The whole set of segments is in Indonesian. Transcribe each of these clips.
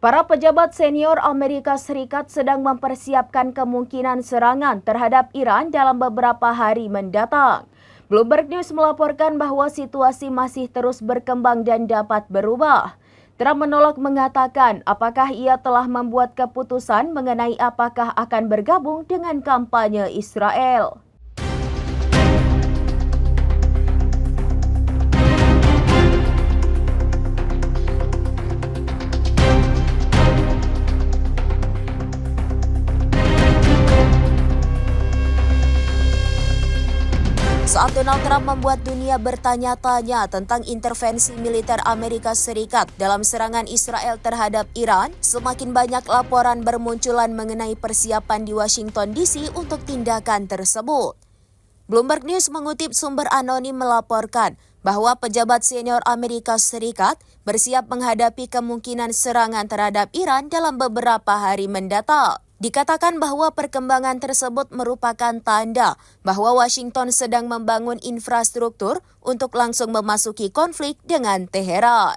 Para pejabat senior Amerika Serikat sedang mempersiapkan kemungkinan serangan terhadap Iran dalam beberapa hari mendatang. Bloomberg News melaporkan bahwa situasi masih terus berkembang dan dapat berubah. Trump menolak mengatakan apakah ia telah membuat keputusan mengenai apakah akan bergabung dengan kampanye Israel. Saat Donald Trump membuat dunia bertanya-tanya tentang intervensi militer Amerika Serikat dalam serangan Israel terhadap Iran, semakin banyak laporan bermunculan mengenai persiapan di Washington DC untuk tindakan tersebut. Bloomberg News mengutip sumber anonim melaporkan bahwa pejabat senior Amerika Serikat bersiap menghadapi kemungkinan serangan terhadap Iran dalam beberapa hari mendatang. Dikatakan bahwa perkembangan tersebut merupakan tanda bahwa Washington sedang membangun infrastruktur untuk langsung memasuki konflik dengan Teheran.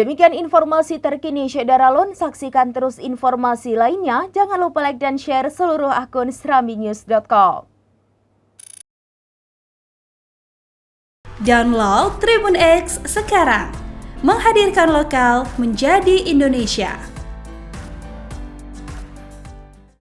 Demikian informasi terkini Syedara Lun. Saksikan terus informasi lainnya. Jangan lupa like dan share seluruh akun serambinews.com. Download Tribun X sekarang. Menghadirkan lokal menjadi Indonesia.